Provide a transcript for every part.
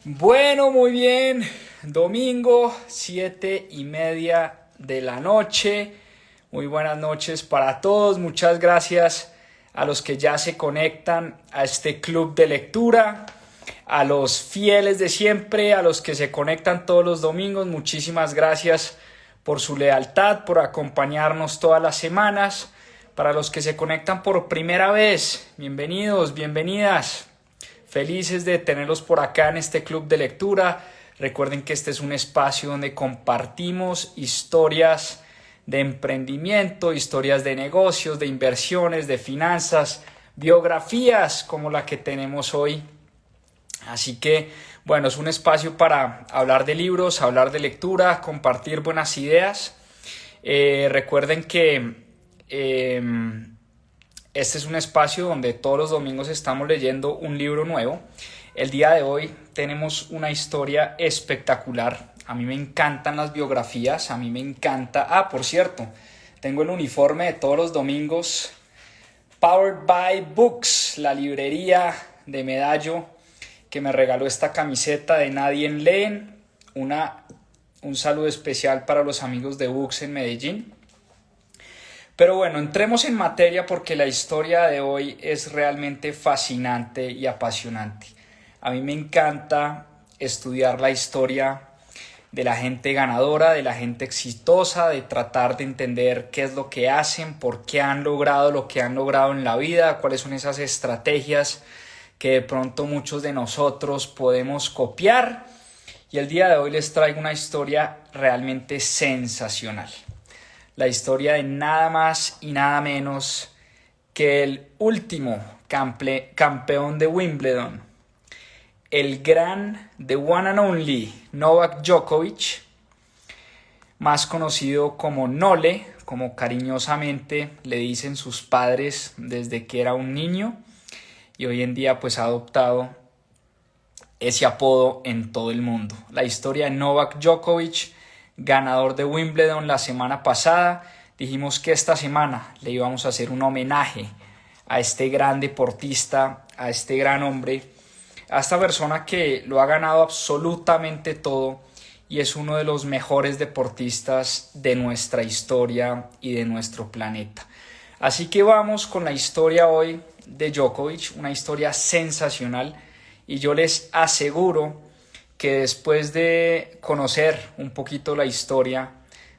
Bueno, muy bien. Domingo, 7:30 de la noche. Muy buenas noches para todos. Muchas gracias a los que ya se conectan a este club de lectura, a los fieles de siempre, a los que se conectan todos los domingos. Muchísimas gracias por su lealtad, por acompañarnos todas las semanas. Para los que se conectan por primera vez, bienvenidos, bienvenidas. Felices de tenerlos por acá en este club de lectura. Recuerden que este es un espacio donde compartimos historias de emprendimiento, historias de negocios, de inversiones, de finanzas, biografías como la que tenemos hoy. Así que, bueno, es un espacio para hablar de libros, hablar de lectura, compartir buenas ideas. Recuerden que este es un espacio donde todos los domingos estamos leyendo un libro nuevo. El día de hoy tenemos una historia espectacular. A mí me encantan las biografías, a mí me encanta... por cierto, tengo el uniforme de todos los domingos. Powered by Books, la librería de Medallo que me regaló esta camiseta de Nadie Leen. Un saludo especial para los amigos de Books en Medellín. Pero bueno, entremos en materia porque la historia de hoy es realmente fascinante y apasionante. A mí me encanta estudiar la historia de la gente ganadora, de la gente exitosa, de tratar de entender qué es lo que hacen, por qué han logrado lo que han logrado en la vida, cuáles son esas estrategias que de pronto muchos de nosotros podemos copiar. Y el día de hoy les traigo una historia realmente sensacional. La historia de nada más y nada menos que el último campeón de Wimbledon, el gran, the one and only Novak Djokovic, más conocido como Nole, como cariñosamente le dicen sus padres desde que era un niño, y hoy en día pues ha adoptado ese apodo en todo el mundo. La historia de Novak Djokovic, ganador de Wimbledon la semana pasada. Dijimos que esta semana le íbamos a hacer un homenaje a este gran deportista, a este gran hombre, a esta persona que lo ha ganado absolutamente todo y es uno de los mejores deportistas de nuestra historia y de nuestro planeta. Así que vamos con la historia hoy de Djokovic, una historia sensacional, y yo les aseguro que después de conocer un poquito la historia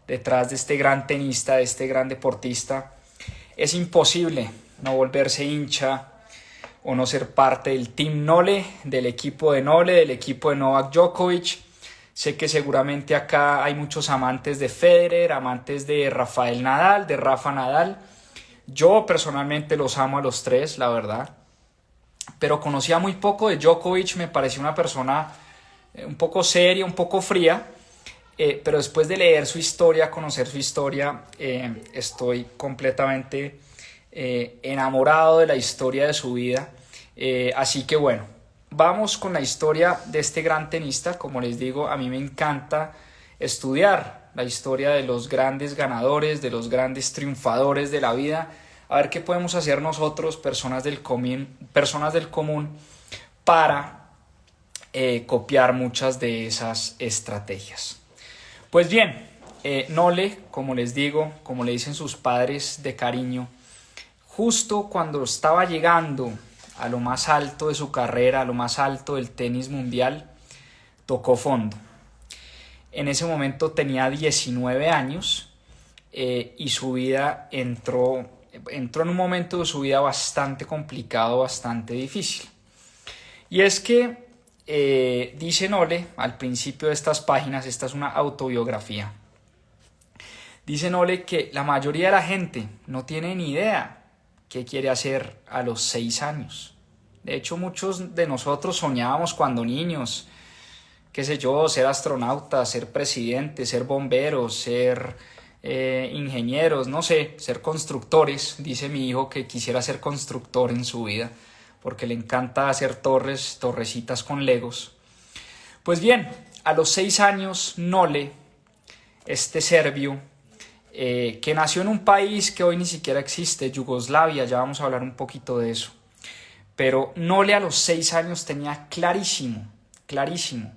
detrás de este gran tenista, de este gran deportista, es imposible no volverse hincha o no ser parte del Team Nole, del equipo de Nole, del equipo de Novak Djokovic. Sé que seguramente acá hay muchos amantes de Federer, amantes de Rafael Nadal, de Rafa Nadal. Yo personalmente los amo a los tres, la verdad. Pero conocía muy poco de Djokovic, me pareció una persona un poco seria, un poco fría, pero después de leer su historia, conocer su historia, estoy completamente enamorado de la historia de su vida. Así que bueno, vamos con la historia de este gran tenista. Como les digo, a mí me encanta estudiar la historia de los grandes ganadores, de los grandes triunfadores de la vida, a ver qué podemos hacer nosotros, personas del común, para copiar muchas de esas estrategias. Pues bien, Nole, como les digo, como le dicen sus padres de cariño, justo cuando estaba llegando a lo más alto de su carrera, a lo más alto del tenis mundial, tocó fondo. En ese momento tenía 19 años y su vida entró en un momento de su vida bastante complicado, bastante difícil. Y es que dice Nole al principio de estas páginas, esta es una autobiografía, dice Nole que la mayoría de la gente no tiene ni idea qué quiere hacer a los 6 años. De hecho, muchos de nosotros soñábamos cuando niños, qué sé yo, ser astronautas, ser presidentes, ser bomberos, ser ingenieros, no sé, ser constructores. Dice mi hijo que quisiera ser constructor en su vida, porque le encanta hacer torrecitas con legos. Pues bien, a los 6 años, Nole, este serbio, que nació en un país que hoy ni siquiera existe, Yugoslavia, ya vamos a hablar un poquito de eso. Pero Nole a los 6 años tenía clarísimo clarísimo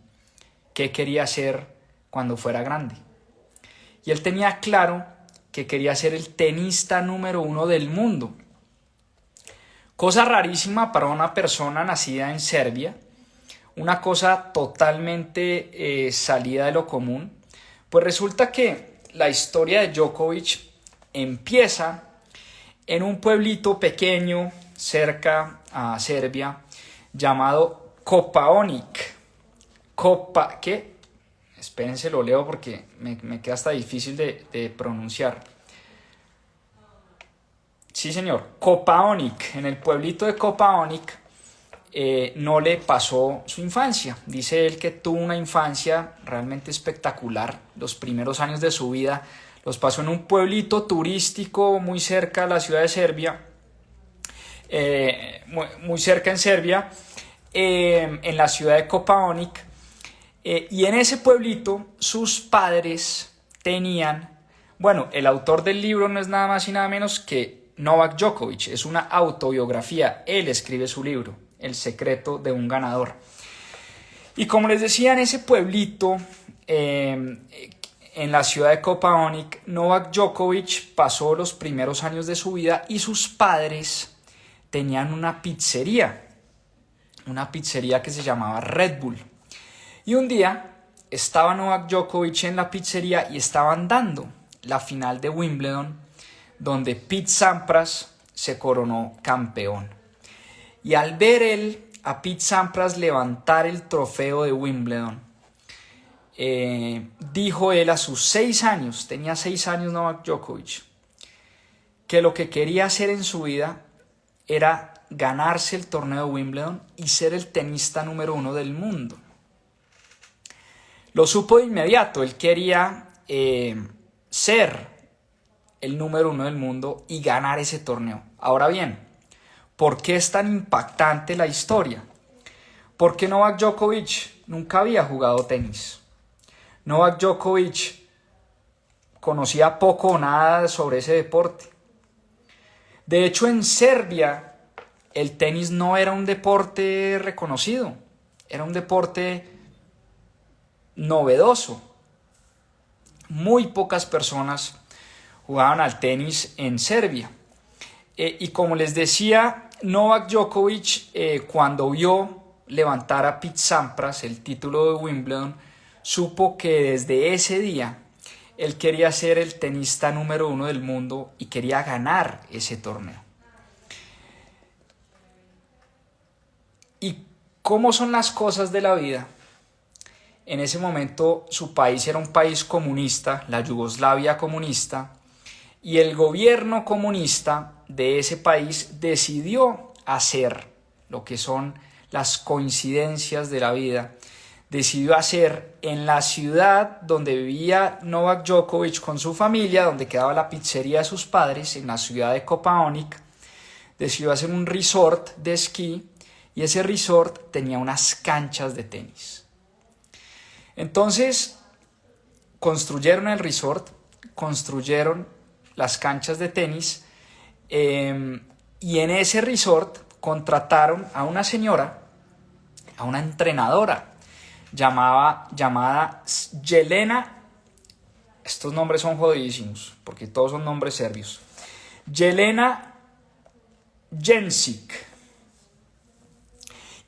qué quería hacer cuando fuera grande. Y él tenía claro que quería ser el tenista número 1 del mundo. Cosa rarísima para una persona nacida en Serbia, una cosa totalmente salida de lo común. Pues resulta que la historia de Djokovic empieza en un pueblito pequeño cerca a Serbia llamado Kopaonik. ¿Qué? Espérense, lo leo porque me queda hasta difícil de pronunciar. Sí, señor, Kopaonik. En el pueblito de Kopaonik no le pasó su infancia. Dice él que tuvo una infancia realmente espectacular. Los primeros años de su vida los pasó en un pueblito turístico muy cerca de la ciudad de Serbia, muy cerca en Serbia, en la ciudad de Kopaonik. Y en ese pueblito sus padres tenían, bueno, el autor del libro no es nada más y nada menos que Novak Djokovic, es una autobiografía, él escribe su libro, El secreto de un ganador. Y como les decía, en ese pueblito, en la ciudad de Kopaonik, Novak Djokovic pasó los primeros años de su vida y sus padres tenían una pizzería que se llamaba Red Bull. Y un día estaba Novak Djokovic en la pizzería y estaban dando la final de Wimbledon, donde Pete Sampras se coronó campeón. Y al ver él a Pete Sampras levantar el trofeo de Wimbledon, dijo él a sus 6 años, tenía 6 años Novak Djokovic, que lo que quería hacer en su vida era ganarse el torneo de Wimbledon y ser el tenista número 1 del mundo. Lo supo de inmediato, él quería ser el número 1 del mundo y ganar ese torneo. Ahora bien, ¿por qué es tan impactante la historia? Porque Novak Djokovic nunca había jugado tenis. Novak Djokovic conocía poco o nada sobre ese deporte. De hecho, en Serbia el tenis no era un deporte reconocido, era un deporte novedoso. Muy pocas personas jugaban al tenis en Serbia. Y como les decía, Novak Djokovic, cuando vio levantar a Pete Sampras el título de Wimbledon, supo que desde ese día él quería ser el tenista número 1 del mundo y quería ganar ese torneo. ¿Y cómo son las cosas de la vida? En ese momento su país era un país comunista, la Yugoslavia comunista, y el gobierno comunista de ese país decidió hacer lo que son las coincidencias de la vida. Decidió hacer en la ciudad donde vivía Novak Djokovic con su familia, donde quedaba la pizzería de sus padres, en la ciudad de Kopaonik, decidió hacer un resort de esquí y ese resort tenía unas canchas de tenis. Entonces construyeron el resort, construyeron las canchas de tenis y en ese resort contrataron a una señora, a una entrenadora llamada Jelena. Estos nombres son jodidísimos porque todos son nombres serbios. Jelena Jenčić.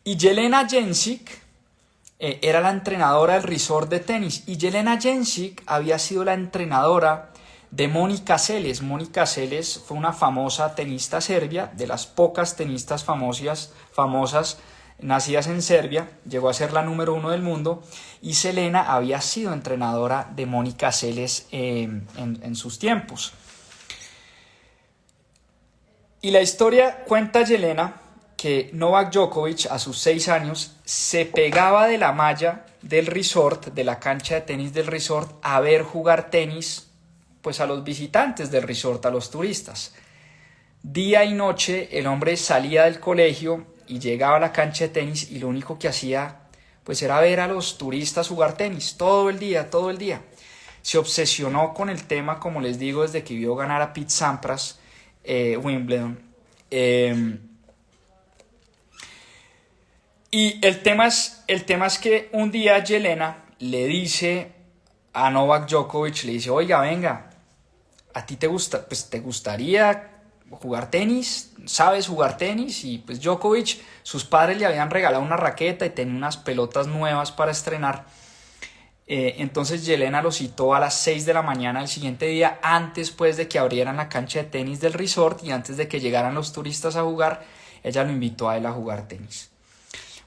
Y Jelena Jenčić era la entrenadora del resort de tenis. Y Jelena Jenčić había sido la entrenadora de Monica Seles. Monica Seles fue una famosa tenista serbia, de las pocas tenistas famosas nacidas en Serbia. Llegó a ser la número 1 del mundo. Y Jelena había sido entrenadora de Monica Seles en sus tiempos. Y la historia cuenta Jelena que Novak Djokovic a sus 6 años se pegaba de la malla del resort, de la cancha de tenis del resort, a ver jugar tenis pues a los visitantes del resort, a los turistas. Día y noche el hombre salía del colegio y llegaba a la cancha de tenis y lo único que hacía pues era ver a los turistas jugar tenis todo el día. Se obsesionó con el tema, como les digo, desde que vio ganar a Pete Sampras Wimbledon. Y el tema es que un día Yelena le dice a Novak Djokovic, le dice, oiga, venga, ¿a ti te gustaría jugar tenis? ¿Sabes jugar tenis? Y pues Djokovic, sus padres le habían regalado una raqueta y tenía unas pelotas nuevas para estrenar. Entonces Yelena lo citó a las 6 de la mañana del siguiente día, antes pues de que abrieran la cancha de tenis del resort y antes de que llegaran los turistas a jugar, ella lo invitó a él a jugar tenis.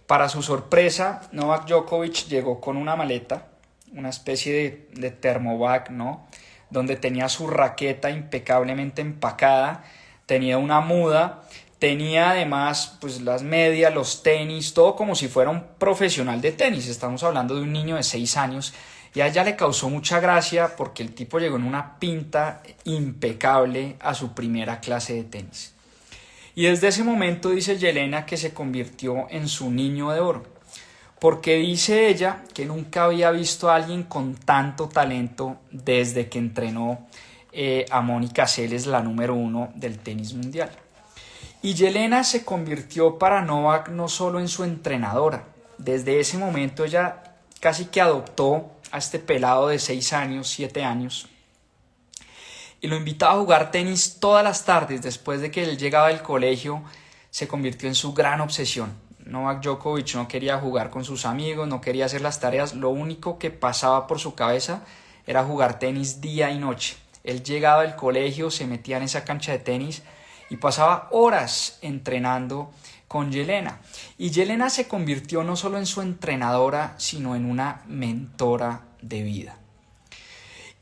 Para su sorpresa, Novak Djokovic llegó con una maleta, una especie de thermobag, ¿no? Donde tenía su raqueta impecablemente empacada, tenía una muda, tenía además pues las medias, los tenis, todo como si fuera un profesional de tenis. Estamos hablando de un niño de 6 años y a ella le causó mucha gracia porque el tipo llegó en una pinta impecable a su primera clase de tenis. Y desde ese momento dice Yelena que se convirtió en su niño de oro, porque dice ella que nunca había visto a alguien con tanto talento desde que entrenó a Mónica Seles, la número 1 del tenis mundial. Y Yelena se convirtió para Novak no solo en su entrenadora, desde ese momento ella casi que adoptó a este pelado de 6 años, 7 años, y lo invitaba a jugar tenis todas las tardes. Después de que él llegaba del colegio, se convirtió en su gran obsesión. Novak Djokovic no quería jugar con sus amigos, no quería hacer las tareas, lo único que pasaba por su cabeza era jugar tenis día y noche. Él llegaba del colegio, se metía en esa cancha de tenis y pasaba horas entrenando con Yelena. Y Yelena se convirtió no solo en su entrenadora, sino en una mentora de vida.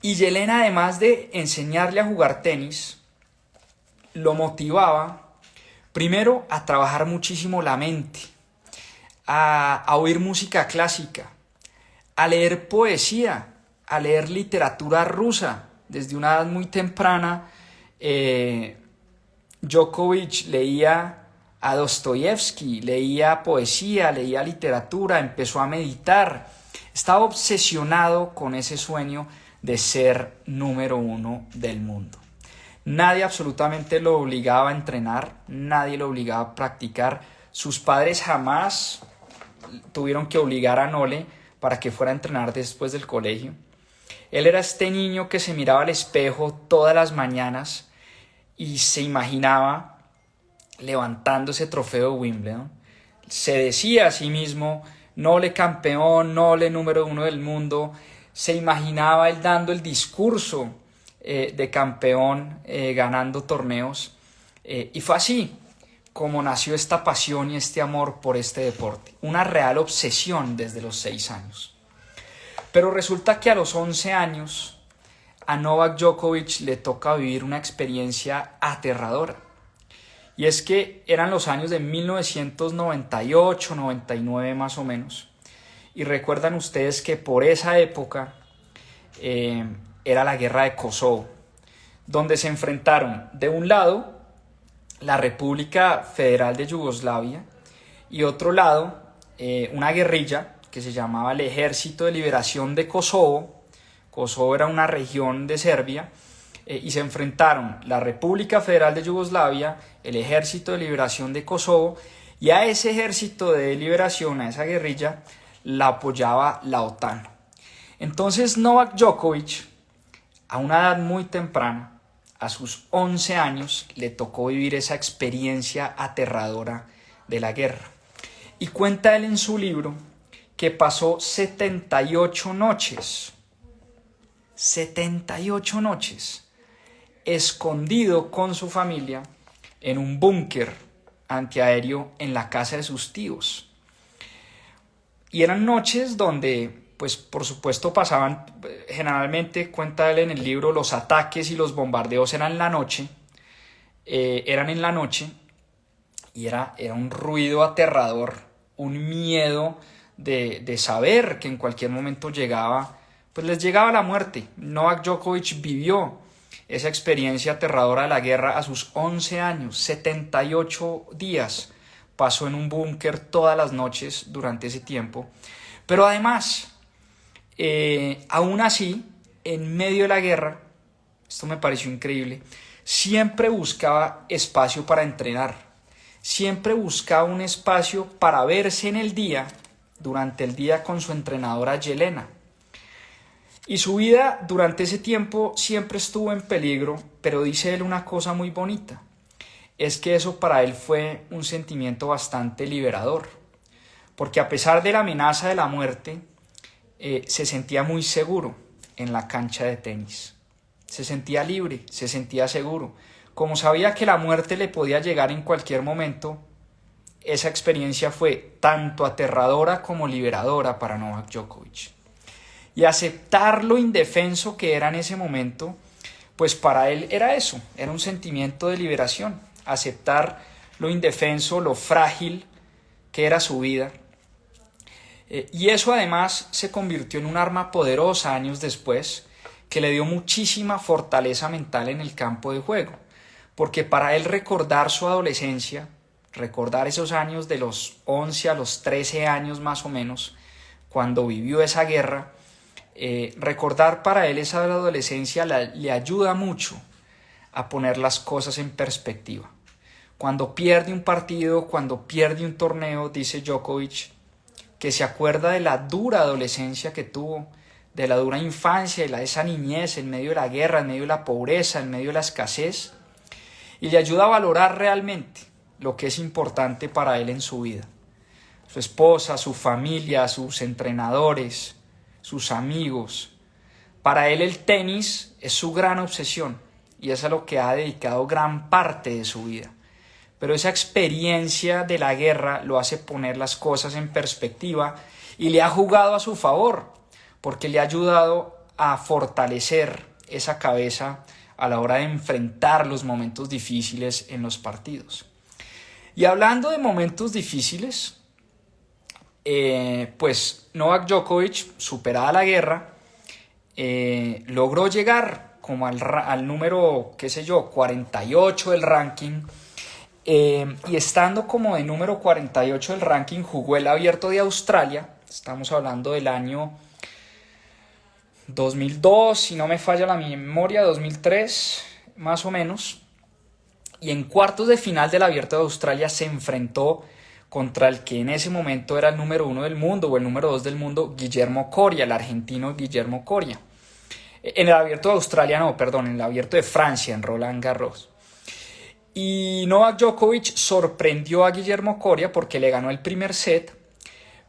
Y Yelena, además de enseñarle a jugar tenis, lo motivaba primero a trabajar muchísimo la mente, a oír música clásica, a leer poesía, a leer literatura rusa. Desde una edad muy temprana, Djokovic leía a Dostoyevsky, leía poesía, leía literatura, empezó a meditar. Estaba obsesionado con ese sueño de ser número 1 del mundo. Nadie absolutamente lo obligaba a entrenar, nadie lo obligaba a practicar. Sus padres jamás tuvieron que obligar a Nole para que fuera a entrenar después del colegio. Él era este niño que se miraba al espejo todas las mañanas y se imaginaba levantando ese trofeo de Wimbledon. Se decía a sí mismo, Nole campeón, Nole número 1 del mundo. Se imaginaba él dando el discurso de campeón, ganando torneos. Y fue así como nació esta pasión y este amor por este deporte. Una real obsesión desde los 6 años. Pero resulta que a los 11 años a Novak Djokovic le toca vivir una experiencia aterradora. Y es que eran los años de 1998, 99 más o menos. Y recuerdan ustedes que por esa época era la guerra de Kosovo, donde se enfrentaron de un lado la República Federal de Yugoslavia y otro lado una guerrilla que se llamaba el Ejército de Liberación de Kosovo. Kosovo era una región de Serbia y se enfrentaron la República Federal de Yugoslavia, el Ejército de Liberación de Kosovo, y a ese ejército de liberación, a esa guerrilla, la apoyaba la OTAN. Entonces Novak Djokovic, a una edad muy temprana, a sus 11 años, le tocó vivir esa experiencia aterradora de la guerra. Y cuenta él en su libro que pasó 78 noches, escondido con su familia en un búnker antiaéreo en la casa de sus tíos. Y eran noches donde, pues por supuesto pasaban, generalmente cuenta él en el libro, los ataques y los bombardeos eran en la noche, y era un ruido aterrador, un miedo de saber que en cualquier momento les llegaba la muerte. Novak Djokovic vivió esa experiencia aterradora de la guerra a sus 11 años, 78 días. Pasó en un búnker todas las noches durante ese tiempo. Pero además, aún así, en medio de la guerra, esto me pareció increíble, siempre buscaba espacio para entrenar. siempre buscaba un espacio para verse en el día, durante el día con su entrenadora Yelena. Y su vida durante ese tiempo siempre estuvo en peligro, pero dice él una cosa muy bonita, es que eso para él fue un sentimiento bastante liberador, porque a pesar de la amenaza de la muerte, se sentía muy seguro en la cancha de tenis. Se sentía libre, se sentía seguro. Como sabía que la muerte le podía llegar en cualquier momento, esa experiencia fue tanto aterradora como liberadora para Novak Djokovic. Y aceptar lo indefenso que era en ese momento, pues para él era eso, era un sentimiento de liberación. Aceptar lo indefenso, lo frágil que era su vida. Y eso además se convirtió en un arma poderosa años después, que le dio muchísima fortaleza mental en el campo de juego. Porque para él recordar su adolescencia, recordar esos años de los 11 a los 13 años más o menos, cuando vivió esa guerra, recordar para él esa adolescencia le ayuda mucho a poner las cosas en perspectiva. Cuando pierde un partido, cuando pierde un torneo, dice Djokovic, que se acuerda de la dura adolescencia que tuvo, de la dura infancia y de esa niñez en medio de la guerra, en medio de la pobreza, en medio de la escasez, y le ayuda a valorar realmente lo que es importante para él en su vida. Su esposa, su familia, sus entrenadores, sus amigos. Para él el tenis es su gran obsesión y es a lo que ha dedicado gran parte de su vida. Pero esa experiencia de la guerra lo hace poner las cosas en perspectiva y le ha jugado a su favor, porque le ha ayudado a fortalecer esa cabeza a la hora de enfrentar los momentos difíciles en los partidos. Y hablando de momentos difíciles, pues Novak Djokovic, superada la guerra, logró llegar como al número, 48 del ranking, y estando como de número 48 del ranking, jugó el Abierto de Australia. Estamos hablando del año 2002, si no me falla la memoria, 2003 más o menos. Y en cuartos de final del Abierto de Australia se enfrentó contra el que en ese momento era el número 1 del mundo o el número 2 del mundo, Guillermo Coria, el argentino Guillermo Coria. En el Abierto de Australia, en el Abierto de Francia, en Roland Garros. Y Novak Djokovic sorprendió a Guillermo Coria porque le ganó el primer set,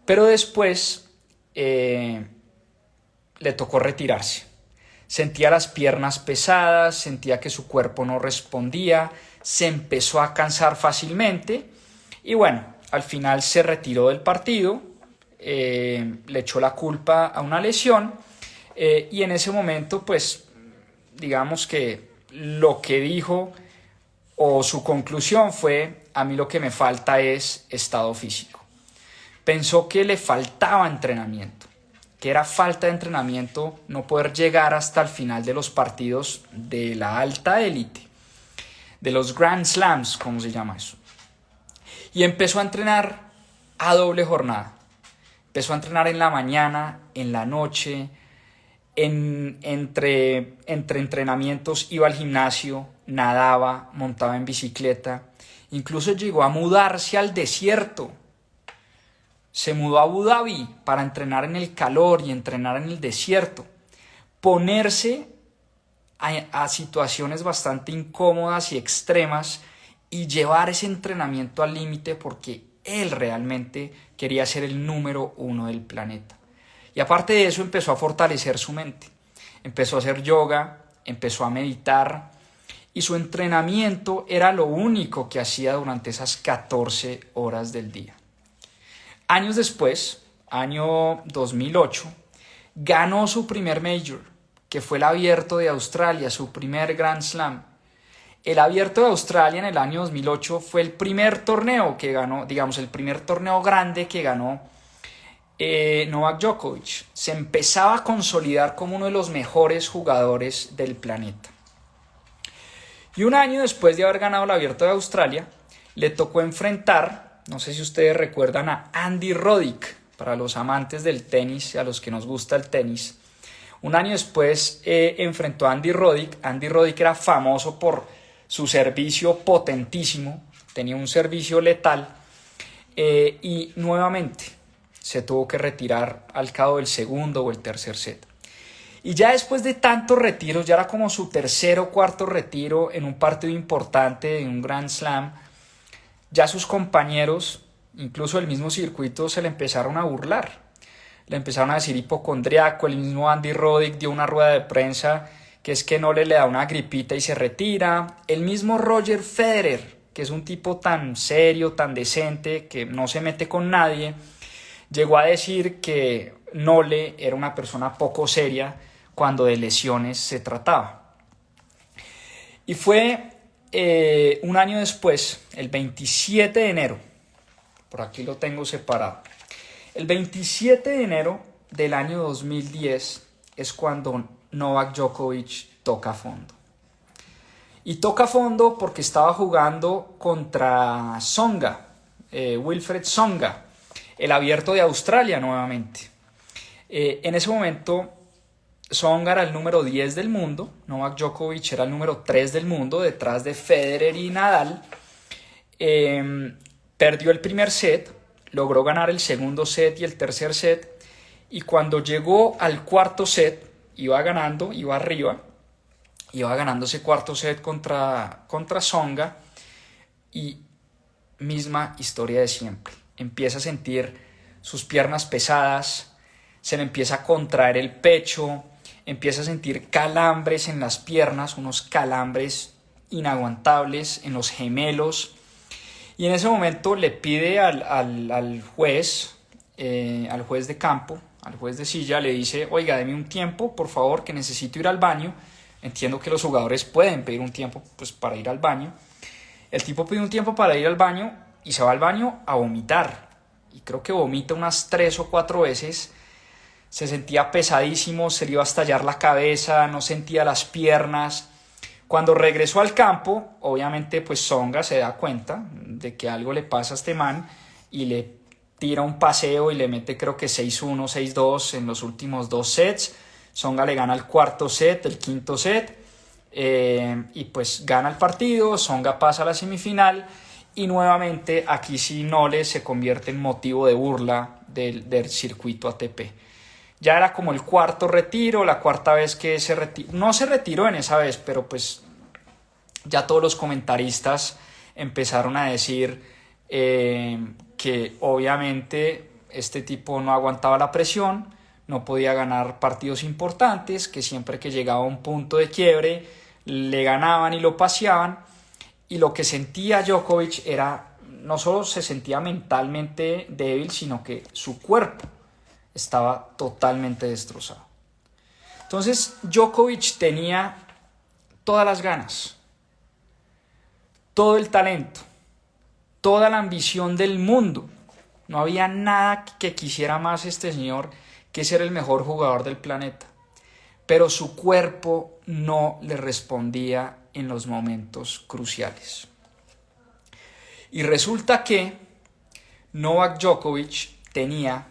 pero después le tocó retirarse. Sentía las piernas pesadas, sentía que su cuerpo no respondía, se empezó a cansar fácilmente y bueno, al final se retiró del partido, le echó la culpa a una lesión y en ese momento pues digamos que lo que dijo o su conclusión fue: a mí lo que me falta es estado físico. Pensó que le faltaba entrenamiento, que era falta de entrenamiento no poder llegar hasta el final de los partidos de la alta élite, de los Grand Slams, como se llama eso. Y empezó a entrenar a doble jornada. Empezó a entrenar en la mañana, en la noche, entre entrenamientos iba al gimnasio, nadaba, montaba en bicicleta, incluso llegó a mudarse al desierto. Se mudó a Abu Dhabi para entrenar en el calor y entrenar en el desierto. Ponerse a situaciones bastante incómodas y extremas y llevar ese entrenamiento al límite porque él realmente quería ser el número 1 del planeta. Y aparte de eso empezó a fortalecer su mente. Empezó a hacer yoga, empezó a meditar y su entrenamiento era lo único que hacía durante esas 14 horas del día. Años después, año 2008, ganó su primer Major, que fue el Abierto de Australia, su primer Grand Slam. El Abierto de Australia en el año 2008 fue el primer torneo que ganó, digamos, el primer torneo grande que ganó Novak Djokovic. Se empezaba a consolidar como uno de los mejores jugadores del planeta. Y un año después de haber ganado el Abierto de Australia, le tocó enfrentar, no sé si ustedes recuerdan, a Andy Roddick, para los amantes del tenis y a los que nos gusta el tenis. Un año después enfrentó a Andy Roddick. Andy Roddick era famoso por su servicio potentísimo, tenía un servicio letal y nuevamente se tuvo que retirar al cabo del segundo o el tercer set. Y ya después de tantos retiros, ya era como su tercer o cuarto retiro en un partido importante, en un Grand Slam, ya sus compañeros, incluso el mismo circuito, se le empezaron a burlar. Le empezaron a decir hipocondriaco. El mismo Andy Roddick dio una rueda de prensa que es que no le da una gripita y se retira. El mismo Roger Federer, que es un tipo tan serio, tan decente, que no se mete con nadie, llegó a decir que Nole era una persona poco seria cuando de lesiones se trataba. Y fue un año después, el 27 de enero, por aquí lo tengo separado, el 27 de enero del año 2010 es cuando Novak Djokovic toca fondo. Y toca fondo porque estaba jugando contra Tsonga, Wilfred Tsonga, el abierto de Australia nuevamente. En ese momento Tsonga era el número 10 del mundo, Novak Djokovic era el número 3 del mundo, detrás de Federer y Nadal. Perdió el primer set, logró ganar el segundo set y el tercer set, y cuando llegó al cuarto set, iba ganando, iba arriba, iba ganando ese cuarto set contra Tsonga, y misma historia de siempre. Empieza a sentir sus piernas pesadas, se le empieza a contraer el pecho, empieza a sentir calambres en las piernas, unos calambres inaguantables en los gemelos, y en ese momento le pide al juez de campo, al juez de silla, le dice: oiga, deme un tiempo, por favor, que necesito ir al baño. Entiendo que los jugadores pueden pedir un tiempo pues, para ir al baño. El tipo pide un tiempo para ir al baño y se va al baño a vomitar. Y creo que vomita unas 3 o 4 veces. Se sentía pesadísimo, se le iba a estallar la cabeza, no sentía las piernas. Cuando regresó al campo, obviamente pues Tsonga se da cuenta de que algo le pasa a este man y le tira un paseo y le mete creo que 6-1, 6-2 en los últimos 2 sets. Tsonga le gana el cuarto set, el quinto set, y pues gana el partido. Tsonga pasa a la semifinal y nuevamente aquí sí Nole se convierte en motivo de burla del circuito ATP. Ya era como el cuarto retiro, la cuarta vez que se retiró. No se retiró en esa vez, pero pues ya todos los comentaristas empezaron a decir que obviamente este tipo no aguantaba la presión, no podía ganar partidos importantes, que siempre que llegaba a un punto de quiebre le ganaban y lo paseaban. Y lo que sentía Djokovic era, no solo se sentía mentalmente débil, sino que su cuerpo estaba totalmente destrozado. Entonces Djokovic tenía todas las ganas, todo el talento, toda la ambición del mundo. No había nada que quisiera más este señor que ser el mejor jugador del planeta. Pero su cuerpo no le respondía en los momentos cruciales. Y resulta que Novak Djokovic tenía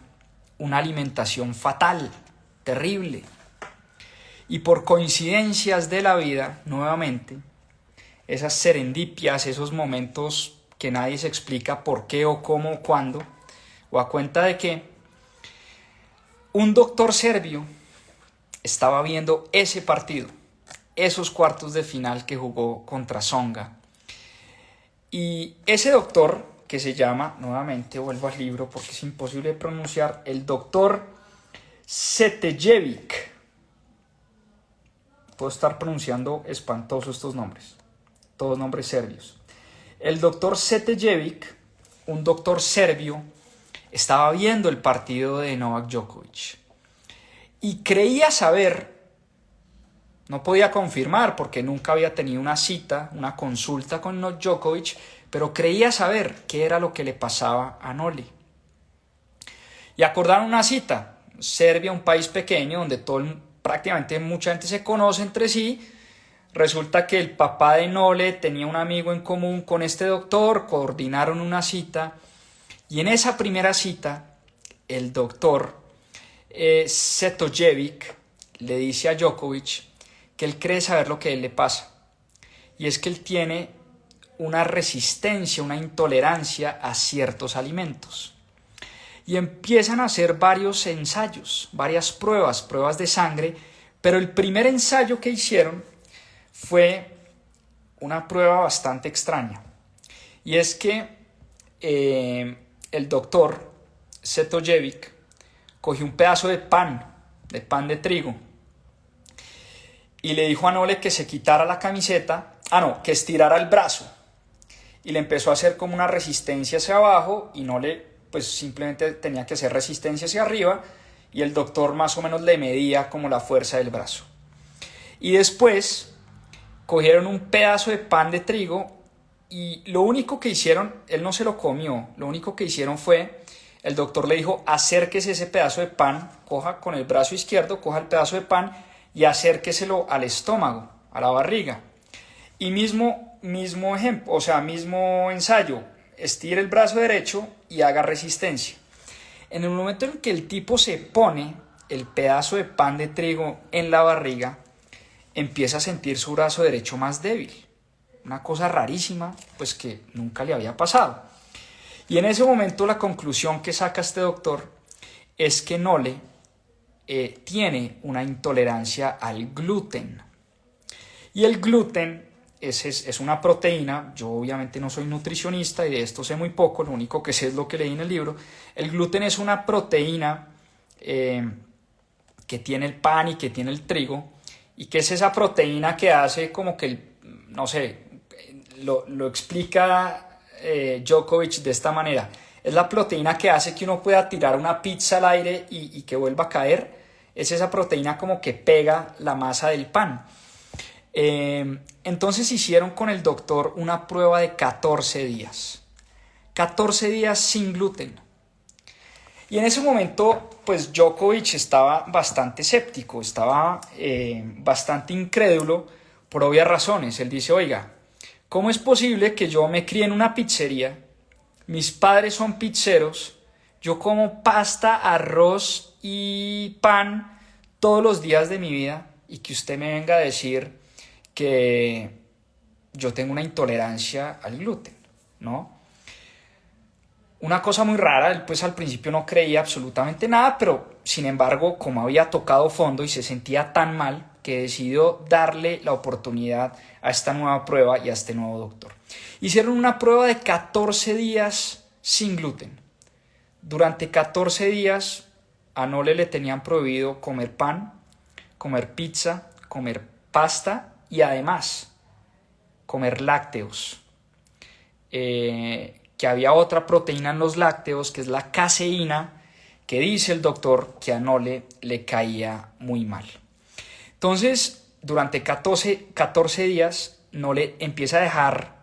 una alimentación fatal, terrible. Y por coincidencias de la vida, nuevamente, esas serendipias, esos momentos que nadie se explica por qué o cómo o cuándo, o a cuenta de qué, un doctor serbio estaba viendo ese partido, esos cuartos de final que jugó contra Tsonga. Y ese doctor, que se llama, nuevamente vuelvo al libro porque es imposible de pronunciar, el doctor Setojevic. Puedo estar pronunciando espantoso estos nombres, todos nombres serbios. El doctor Setojevic, un doctor serbio, estaba viendo el partido de Novak Djokovic y creía saber, no podía confirmar porque nunca había tenido una cita, una consulta con Novak Djokovic, pero creía saber qué era lo que le pasaba a Nole. Y acordaron una cita. Serbia, un país pequeño donde prácticamente mucha gente se conoce entre sí. Resulta que el papá de Nole tenía un amigo en común con este doctor, coordinaron una cita y en esa primera cita el doctor Setojevic le dice a Djokovic que él cree saber lo que a él le pasa, y es que él tiene una resistencia, una intolerancia a ciertos alimentos. Y empiezan a hacer varios ensayos, varias pruebas de sangre, pero el primer ensayo que hicieron fue una prueba bastante extraña. Y es que el doctor Setojevic cogió un pedazo de pan de trigo, y le dijo a Nole que se quitara la camiseta, que estirara el brazo. Y le empezó a hacer como una resistencia hacia abajo, y Nole pues simplemente tenía que hacer resistencia hacia arriba, y el doctor más o menos le medía como la fuerza del brazo. Y después cogieron un pedazo de pan de trigo, y lo único que hicieron, él no se lo comió, lo único que hicieron fue, el doctor le dijo, acérquese ese pedazo de pan, coja con el brazo izquierdo, coja el pedazo de pan y acérqueselo al estómago, a la barriga. Y mismo ejemplo, mismo ensayo, estire el brazo derecho y haga resistencia. En el momento en que el tipo se pone el pedazo de pan de trigo en la barriga, empieza a sentir su brazo derecho más débil. Una cosa rarísima, pues que nunca le había pasado. Y en ese momento la conclusión que saca este doctor es que Nole tiene una intolerancia al gluten. Y el gluten es una proteína. Yo obviamente no soy nutricionista y de esto sé muy poco, lo único que sé es lo que leí en el libro. El gluten es una proteína que tiene el pan y que tiene el trigo, y que es esa proteína que hace como que, lo explica Djokovic de esta manera. Es la proteína que hace que uno pueda tirar una pizza al aire y que vuelva a caer. Es esa proteína como que pega la masa del pan. Entonces hicieron con el doctor una prueba de 14 días. 14 días sin gluten. Y en ese momento, pues Djokovic estaba bastante escéptico, estaba bastante incrédulo por obvias razones. Él dice, oiga, ¿cómo es posible que yo me crié en una pizzería? Mis padres son pizzeros, yo como pasta, arroz y pan todos los días de mi vida, y que usted me venga a decir que yo tengo una intolerancia al gluten, ¿no? Una cosa muy rara. Él pues al principio no creía absolutamente nada, pero sin embargo, como había tocado fondo y se sentía tan mal, que decidió darle la oportunidad a esta nueva prueba y a este nuevo doctor. Hicieron una prueba de 14 días sin gluten. Durante 14 días a Nole le tenían prohibido comer pan, comer pizza, comer pasta y además comer lácteos. Que había otra proteína en los lácteos, que es la caseína, que dice el doctor que a Nole le caía muy mal. Entonces, durante 14 días, Nole empieza a dejar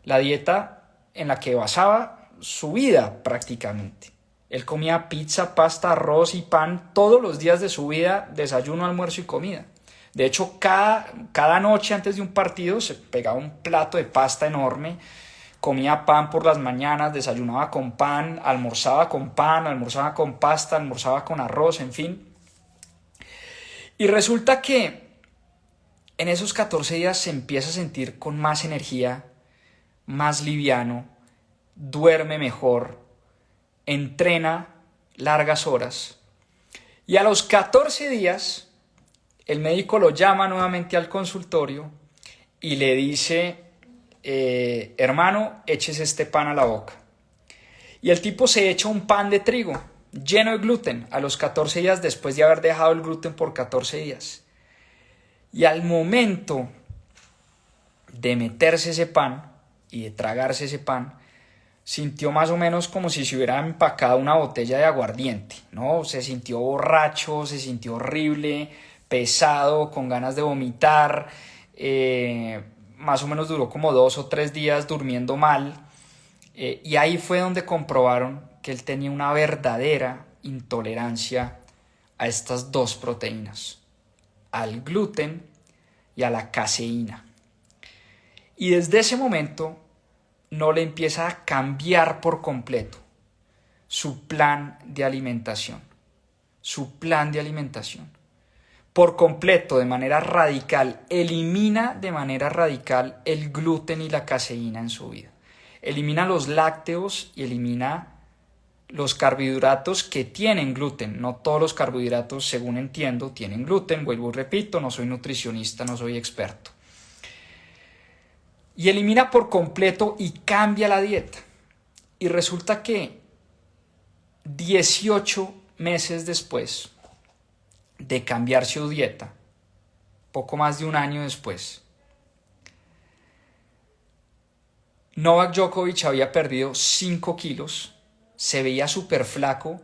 la dieta en la que basaba su vida prácticamente. Él comía pizza, pasta, arroz y pan todos los días de su vida, desayuno, almuerzo y comida. De hecho, cada noche antes de un partido se pegaba un plato de pasta enorme, comía pan por las mañanas, desayunaba con pan, almorzaba con pasta, almorzaba con arroz, en fin. Y resulta que en esos 14 días se empieza a sentir con más energía, más liviano, duerme mejor, entrena largas horas. Y a los 14 días, el médico lo llama nuevamente al consultorio y le dice, hermano, échese este pan a la boca. Y el tipo se echa un pan de trigo lleno de gluten a los 14 días después de haber dejado el gluten por 14 días. Y al momento de meterse ese pan y de tragarse ese pan, sintió más o menos como si se hubiera empacado una botella de aguardiente, ¿no? Se sintió borracho, se sintió horrible, pesado, con ganas de vomitar. Más o menos duró como 2 o 3 días durmiendo mal. Y ahí fue donde comprobaron que él tenía una verdadera intolerancia a estas dos proteínas, al gluten y a la caseína. Y desde ese momento no le empieza a cambiar por completo su plan de alimentación. por completo, de manera radical, elimina de manera radical el gluten y la caseína en su vida. Elimina los lácteos y elimina los carbohidratos que tienen gluten. No todos los carbohidratos, según entiendo, tienen gluten. Vuelvo y repito, no soy nutricionista, no soy experto. Y elimina por completo y cambia la dieta. Y resulta que 18 meses después de cambiar su dieta, poco más de un año después, Novak Djokovic había perdido 5 kilos, se veía súper flaco,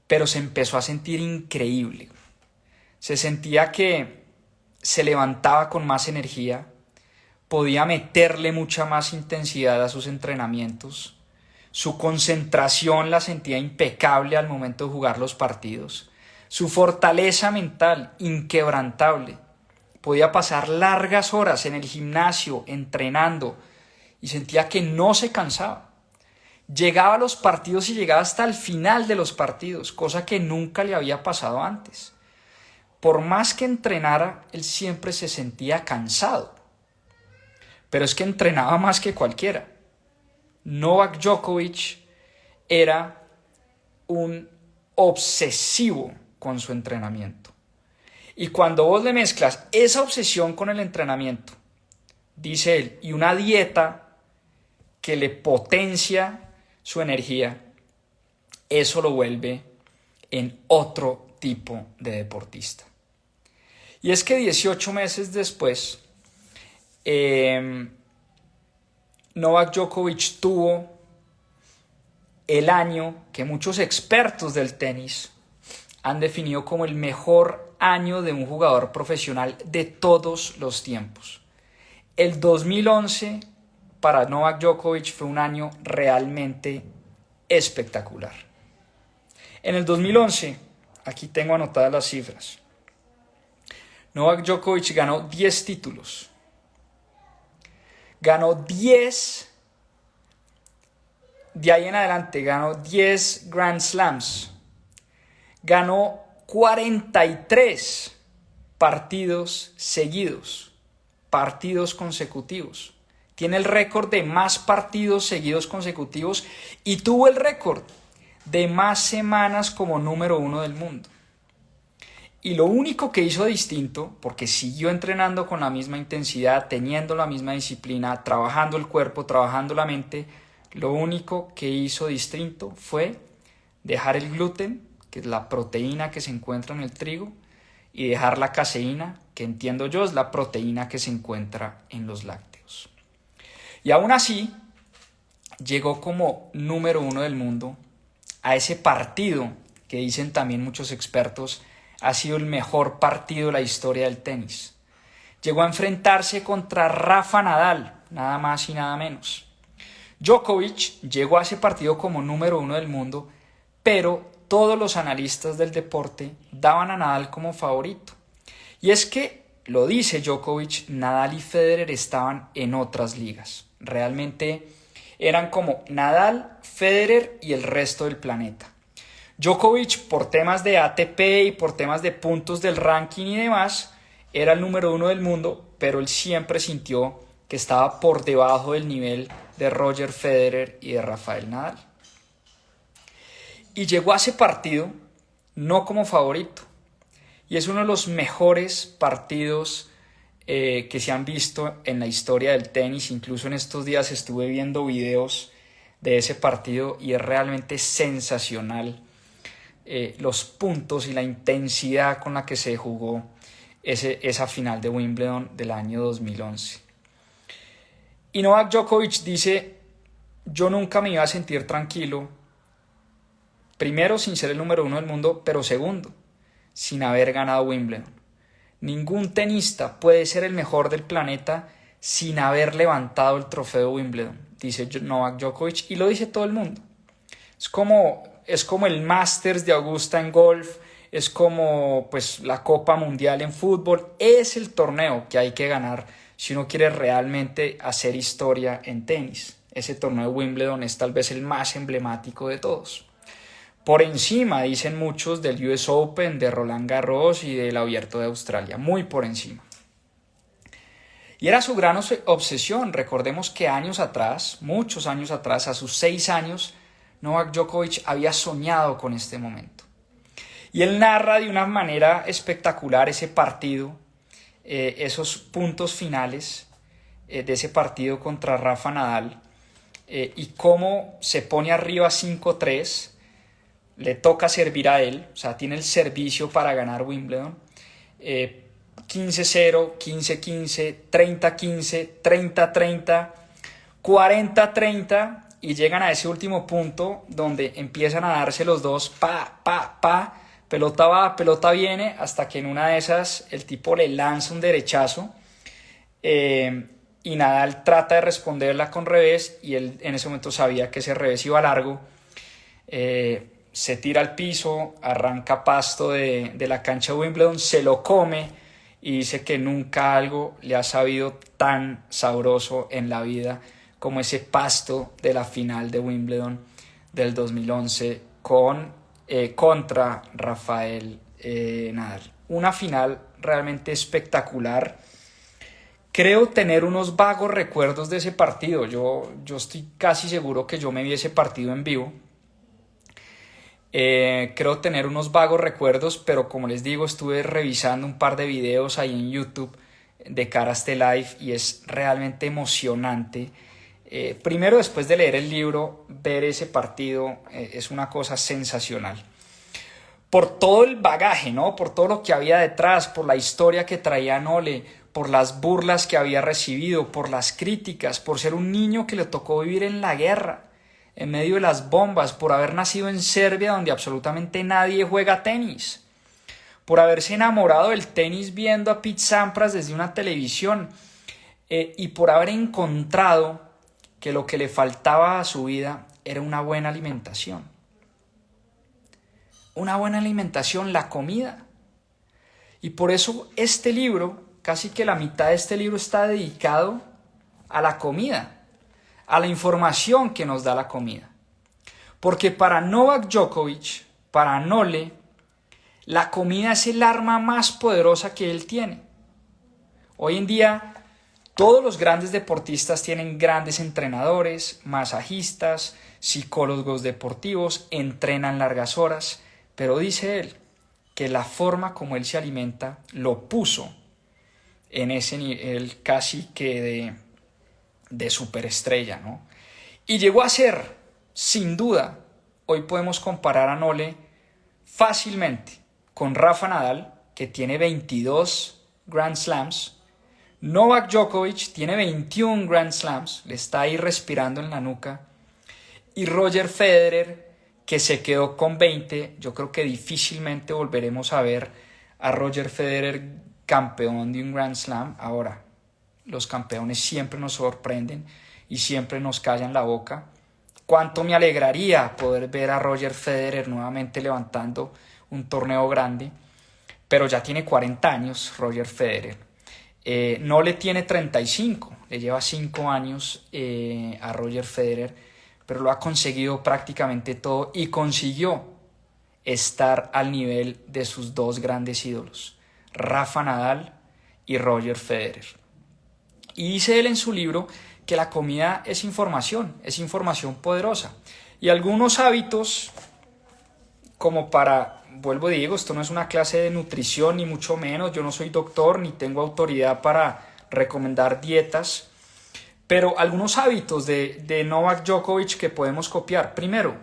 pero se empezó a sentir increíble. Se sentía que se levantaba con más energía, podía meterle mucha más intensidad a sus entrenamientos, su concentración la sentía impecable al momento de jugar los partidos, su fortaleza mental inquebrantable. Podía pasar largas horas en el gimnasio entrenando y sentía que no se cansaba. Llegaba a los partidos y llegaba hasta el final de los partidos, cosa que nunca le había pasado antes. Por más que entrenara, él siempre se sentía cansado. Pero es que entrenaba más que cualquiera. Novak Djokovic era un obsesivo con su entrenamiento. Y cuando vos le mezclas esa obsesión con el entrenamiento, dice él, y una dieta que le potencia su energía, eso lo vuelve en otro tipo de deportista. Y es que 18 meses después, Novak Djokovic tuvo el año que muchos expertos del tenis han definido como el mejor año de un jugador profesional de todos los tiempos. El 2011 para Novak Djokovic fue un año realmente espectacular. En el 2011, aquí tengo anotadas las cifras, Novak Djokovic ganó 10 títulos. Ganó 10, de ahí en adelante ganó 10 Grand Slams. Ganó 43 partidos seguidos, partidos consecutivos. Tiene el récord de más partidos seguidos consecutivos y tuvo el récord de más semanas como número 1 del mundo. Y lo único que hizo distinto, porque siguió entrenando con la misma intensidad, teniendo la misma disciplina, trabajando el cuerpo, trabajando la mente, lo único que hizo distinto fue dejar el gluten, que es la proteína que se encuentra en el trigo, y dejar la caseína, que entiendo yo es la proteína que se encuentra en los lácteos. Y aún así, llegó como número 1 del mundo a ese partido que dicen también muchos expertos ha sido el mejor partido de la historia del tenis. Llegó a enfrentarse contra Rafa Nadal, nada más y nada menos. Djokovic llegó a ese partido como número 1 del mundo, pero todos los analistas del deporte daban a Nadal como favorito. Y es que, lo dice Djokovic, Nadal y Federer estaban en otras ligas. Realmente eran como Nadal, Federer y el resto del planeta. Djokovic, por temas de ATP y por temas de puntos del ranking y demás, era el número 1 del mundo, pero él siempre sintió que estaba por debajo del nivel de Roger Federer y de Rafael Nadal. Y llegó a ese partido no como favorito. Y es uno de los mejores partidos que se han visto en la historia del tenis. Incluso en estos días estuve viendo videos de ese partido y es realmente sensacional. Los puntos y la intensidad con la que se jugó esa final de Wimbledon del año 2011. Y Novak Djokovic dice, yo nunca me iba a sentir tranquilo, primero sin ser el número 1 del mundo, pero segundo, sin haber ganado Wimbledon. Ningún tenista puede ser el mejor del planeta sin haber levantado el trofeo de Wimbledon, dice Novak Djokovic, y lo dice todo el mundo. Es como el Masters de Augusta en golf, es como pues, la Copa Mundial en fútbol. Es el torneo que hay que ganar si uno quiere realmente hacer historia en tenis. Ese torneo de Wimbledon es tal vez el más emblemático de todos. por encima, dicen muchos, del US Open, de Roland Garros y del Abierto de Australia, muy por encima. Y era su gran obsesión. Recordemos que años atrás, muchos años atrás, a sus 6 años, Novak Djokovic había soñado con este momento. Y él narra de una manera espectacular ese partido, esos puntos finales de ese partido contra Rafa Nadal, y cómo se pone arriba 5-3, le toca servir a él, o sea, tiene el servicio para ganar Wimbledon, 15-0, 15-15, 30-15, 30-30, 40-30, y llegan a ese último punto donde empiezan a darse los dos, pelota va, pelota viene, hasta que en una de esas el tipo le lanza un derechazo, y Nadal trata de responderla con revés, y él en ese momento sabía que ese revés iba largo, se tira al piso, arranca pasto de la cancha de Wimbledon, se lo come y dice que nunca algo le ha sabido tan sabroso en la vida como ese pasto de la final de Wimbledon del 2011 contra Rafael Nadal. Una final realmente espectacular. Creo tener unos vagos recuerdos de ese partido. Yo estoy casi seguro que yo me vi ese partido en vivo. Creo tener unos vagos recuerdos, pero como les digo, estuve revisando un par de videos ahí en YouTube de cara a este live y es realmente emocionante. Primero, después de leer el libro, ver ese partido es una cosa sensacional. Por todo el bagaje, ¿no? Por todo lo que había detrás, por la historia que traía Nole, por las burlas que había recibido, por las críticas, por ser un niño que le tocó vivir en la guerra, en medio de las bombas, por haber nacido en Serbia donde absolutamente nadie juega tenis, por haberse enamorado del tenis viendo a Pete Sampras desde una televisión, y por haber encontrado que lo que le faltaba a su vida era una buena alimentación. Una buena alimentación, la comida. Y por eso este libro, casi que la mitad de este libro está dedicado a la comida, a la información que nos da la comida. Porque para Novak Djokovic, para Nole, la comida es el arma más poderosa que él tiene. Hoy en día, todos los grandes deportistas tienen grandes entrenadores, masajistas, psicólogos deportivos, entrenan largas horas, pero dice él que la forma como él se alimenta lo puso en ese nivel casi que de superestrella, ¿no? Y llegó a ser, sin duda, hoy podemos comparar a Nole fácilmente con Rafa Nadal, que tiene 22 Grand Slams. Novak Djokovic tiene 21 Grand Slams, le está ahí respirando en la nuca. Y Roger Federer, que se quedó con 20. Yo creo que difícilmente volveremos a ver a Roger Federer campeón de un Grand Slam. Ahora, los campeones siempre nos sorprenden y siempre nos callan la boca. Cuánto me alegraría poder ver a Roger Federer nuevamente levantando un torneo grande, pero ya tiene 40 años Roger Federer. No le tiene 35, le lleva 5 años a Roger Federer, pero lo ha conseguido prácticamente todo y consiguió estar al nivel de sus dos grandes ídolos, Rafa Nadal y Roger Federer. Y dice él en su libro que la comida es información poderosa. Y algunos hábitos, como para, vuelvo y digo, esto no es una clase de nutrición, ni mucho menos, yo no soy doctor, ni tengo autoridad para recomendar dietas, pero algunos hábitos de Novak Djokovic que podemos copiar. Primero,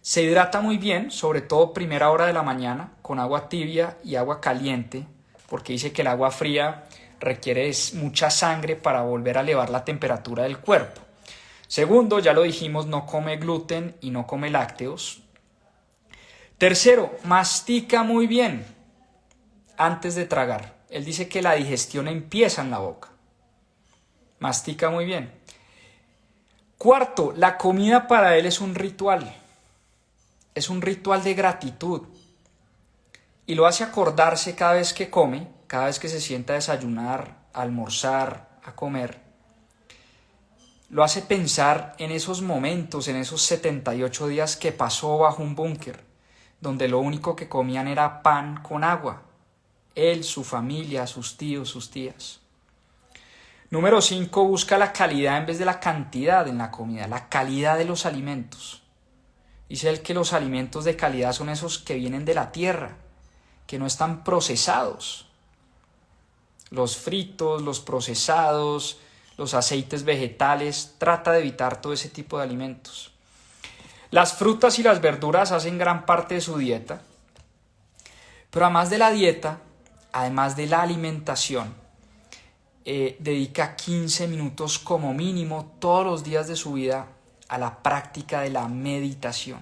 se hidrata muy bien, sobre todo primera hora de la mañana, con agua tibia y agua caliente, porque dice que el agua fría requiere mucha sangre para volver a elevar la temperatura del cuerpo. Segundo, ya lo dijimos, no come gluten y no come lácteos. Tercero, mastica muy bien antes de tragar. Él dice que la digestión empieza en la boca. Mastica muy bien. Cuarto, la comida para él es un ritual. Es un ritual de gratitud. Y lo hace acordarse cada vez que come, cada vez que se sienta a desayunar, a almorzar, a comer, lo hace pensar en esos momentos, en esos 78 días que pasó bajo un búnker, donde lo único que comían era pan con agua. Él, su familia, sus tíos, sus tías. Número 5, busca la calidad en vez de la cantidad en la comida, la calidad de los alimentos. Dice él que los alimentos de calidad son esos que vienen de la tierra, que no están procesados. Los fritos, los procesados, los aceites vegetales, trata de evitar todo ese tipo de alimentos. Las frutas y las verduras hacen gran parte de su dieta, pero además de la dieta, además de la alimentación, dedica 15 minutos como mínimo todos los días de su vida a la práctica de la meditación.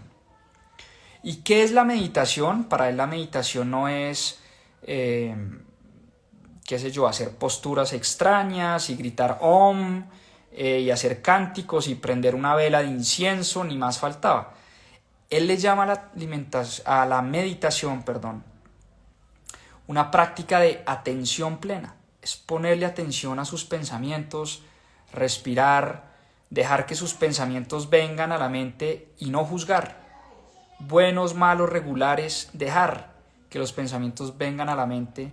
¿Y qué es la meditación? Para él la meditación no es, hacer posturas extrañas y gritar Om, y hacer cánticos y prender una vela de incienso, ni más faltaba. Él le llama a la meditación, una práctica de atención plena. Es ponerle atención a sus pensamientos, respirar, dejar que sus pensamientos vengan a la mente y no juzgar. Buenos, malos, regulares, dejar que los pensamientos vengan a la mente,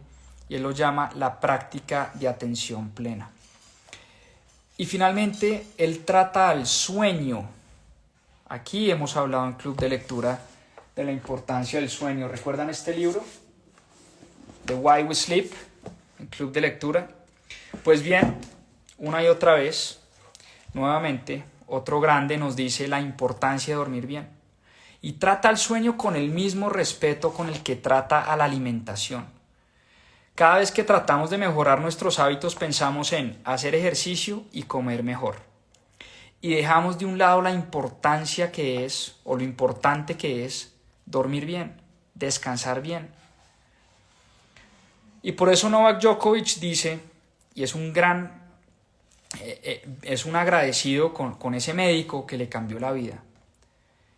y él lo llama la práctica de atención plena. Y finalmente, él trata al sueño. Aquí hemos hablado en Club de Lectura de la importancia del sueño. ¿Recuerdan este libro? The Why We Sleep, en Club de Lectura. Pues bien, una y otra vez, nuevamente, otro grande nos dice la importancia de dormir bien. Y trata al sueño con el mismo respeto con el que trata a la alimentación. Cada vez que tratamos de mejorar nuestros hábitos pensamos en hacer ejercicio y comer mejor. Y dejamos de un lado la importancia que es, o lo importante que es, dormir bien, descansar bien. Y por eso Novak Djokovic dice, y es un agradecido con ese médico que le cambió la vida.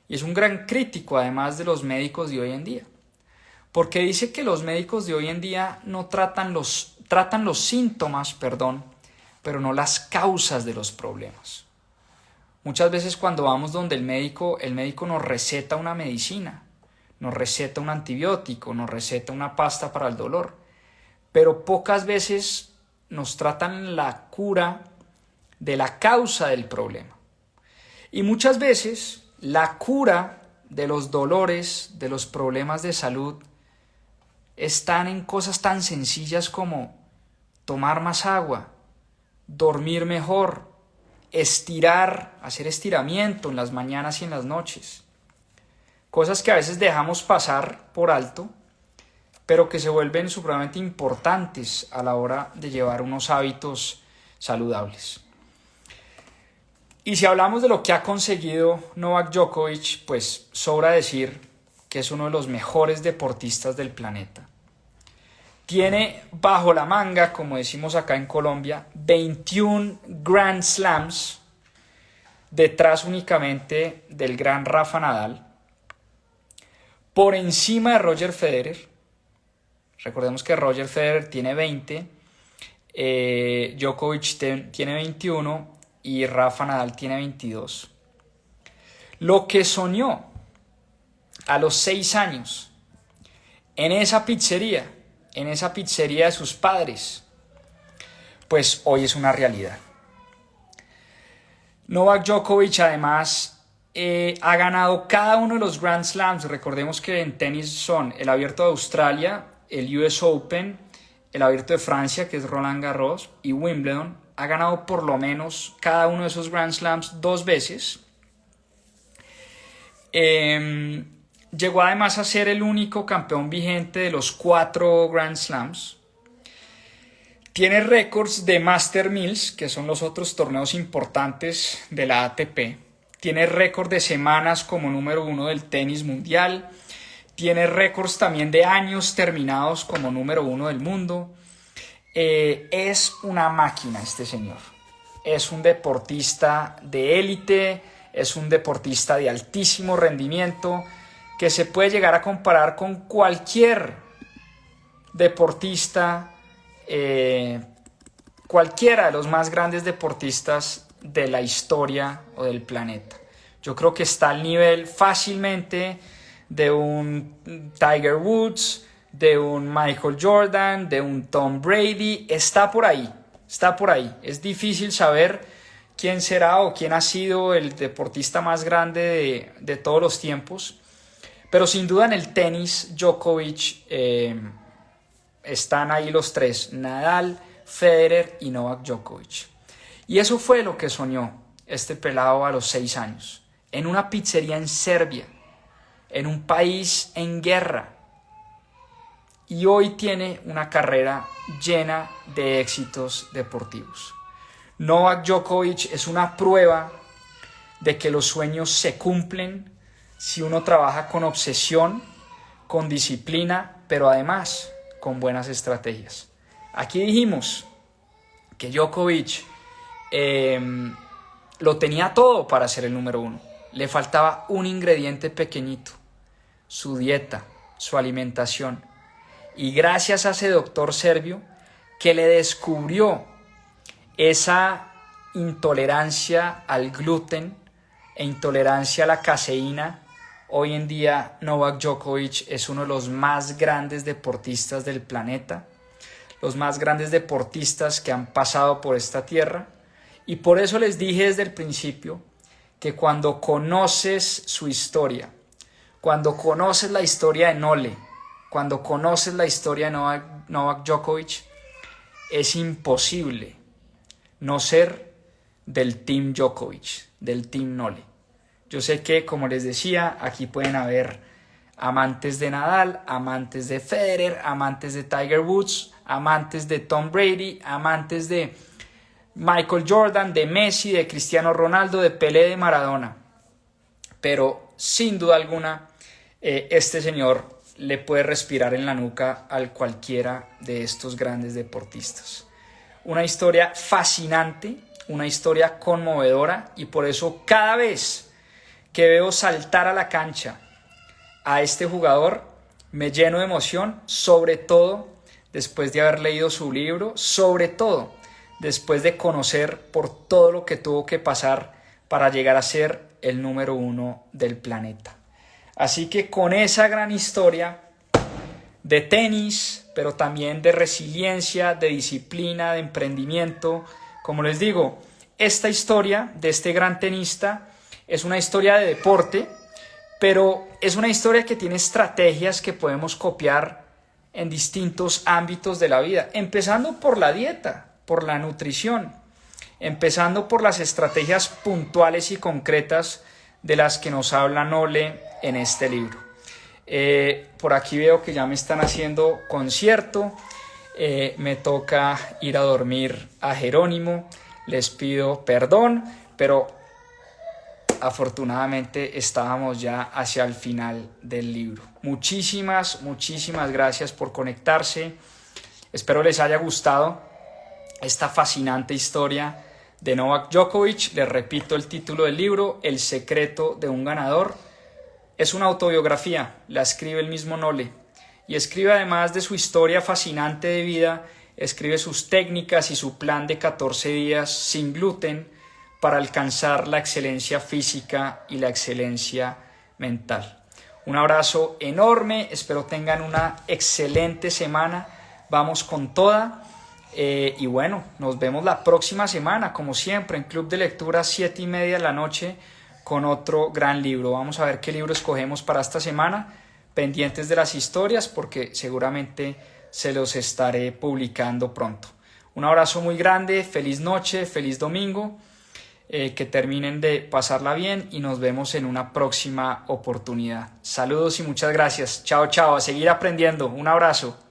Y es un gran crítico además de los médicos de hoy en día. Porque dice que los médicos de hoy en día no tratan los síntomas, pero no las causas de los problemas. Muchas veces cuando vamos donde el médico nos receta una medicina, nos receta un antibiótico, nos receta una pasta para el dolor, pero pocas veces nos tratan la cura de la causa del problema. Y muchas veces la cura de los dolores, de los problemas de salud, están en cosas tan sencillas como tomar más agua, dormir mejor, estirar, hacer estiramiento en las mañanas y en las noches. Cosas que a veces dejamos pasar por alto, pero que se vuelven supremamente importantes a la hora de llevar unos hábitos saludables. Y si hablamos de lo que ha conseguido Novak Djokovic, pues sobra decir que es uno de los mejores deportistas del planeta. Tiene bajo la manga, como decimos acá en Colombia, 21 Grand Slams, detrás únicamente del gran Rafa Nadal, por encima de Roger Federer. Recordemos que Roger Federer tiene 20, Djokovic tiene 21 y Rafa Nadal tiene 22. Lo que soñó a los 6 años en esa pizzería de sus padres, pues hoy es una realidad. Novak Djokovic además ha ganado cada uno de los Grand Slams. Recordemos que en tenis son el Abierto de Australia, el US Open, el Abierto de Francia, que es Roland Garros, y Wimbledon. Ha ganado por lo menos cada uno de esos Grand Slams 2 veces. Llegó además a ser el único campeón vigente de los 4 Grand Slams. Tiene récords de Master Mills, que son los otros torneos importantes de la ATP. Tiene récord de semanas como número 1 del tenis mundial. Tiene récords también de años terminados como número 1 del mundo. Es una máquina este señor. Es un deportista de élite, es un deportista de altísimo rendimiento, que se puede llegar a comparar con cualquier deportista, cualquiera de los más grandes deportistas de la historia o del planeta. Yo creo que está al nivel fácilmente de un Tiger Woods, de un Michael Jordan, de un Tom Brady. Está por ahí, está por ahí. Es difícil saber quién será o quién ha sido el deportista más grande de todos los tiempos. Pero sin duda en el tenis, Djokovic, están ahí los tres: Nadal, Federer y Novak Djokovic. Y eso fue lo que soñó este pelado a los 6 años. En una pizzería en Serbia, en un país en guerra. Y hoy tiene una carrera llena de éxitos deportivos. Novak Djokovic es una prueba de que los sueños se cumplen si uno trabaja con obsesión, con disciplina, pero además con buenas estrategias. Aquí dijimos que Djokovic lo tenía todo para ser el número 1. Le faltaba un ingrediente pequeñito: su dieta, su alimentación. Y gracias a ese doctor serbio que le descubrió esa intolerancia al gluten e intolerancia a la caseína, hoy en día Novak Djokovic es uno de los más grandes deportistas del planeta, los más grandes deportistas que han pasado por esta tierra. Y por eso les dije desde el principio que cuando conoces su historia, cuando conoces la historia de Nole, cuando conoces la historia de Novak Djokovic, es imposible no ser del Team Djokovic, del Team Nole. Yo sé que, como les decía, aquí pueden haber amantes de Nadal, amantes de Federer, amantes de Tiger Woods, amantes de Tom Brady, amantes de Michael Jordan, de Messi, de Cristiano Ronaldo, de Pelé, de Maradona. Pero sin duda alguna, este señor le puede respirar en la nuca a cualquiera de estos grandes deportistas. Una historia fascinante, una historia conmovedora, y por eso cada vez que veo saltar a la cancha a este jugador me lleno de emoción, sobre todo después de haber leído su libro, sobre todo después de conocer por todo lo que tuvo que pasar para llegar a ser el número 1 del planeta. Así que con esa gran historia de tenis, pero también de resiliencia, de disciplina, de emprendimiento, como les digo, esta historia de este gran tenista es una historia de deporte, pero es una historia que tiene estrategias que podemos copiar en distintos ámbitos de la vida, empezando por la dieta, por la nutrición, empezando por las estrategias puntuales y concretas de las que nos habla Nole en este libro. Por aquí veo que ya me están haciendo concierto, me toca ir a dormir a Jerónimo, les pido perdón, pero afortunadamente estábamos ya hacia el final del libro. Muchísimas gracias por conectarse. Espero les haya gustado esta fascinante historia de Novak Djokovic. Les repito el título del libro: El secreto de un ganador. Es una autobiografía, la escribe el mismo Nole, y escribe, además de su historia fascinante de vida, escribe sus técnicas y su plan de 14 días sin gluten para alcanzar la excelencia física y la excelencia mental. Un abrazo enorme, espero tengan una excelente semana, vamos con toda, y bueno, nos vemos la próxima semana, como siempre, en Club de Lectura 7:30 de la noche, con otro gran libro. Vamos a ver qué libro escogemos para esta semana, pendientes de las historias, porque seguramente se los estaré publicando pronto. Un abrazo muy grande, feliz noche, feliz domingo, que terminen de pasarla bien y nos vemos en una próxima oportunidad. Saludos y muchas gracias. Chao, chao, a seguir aprendiendo. Un abrazo.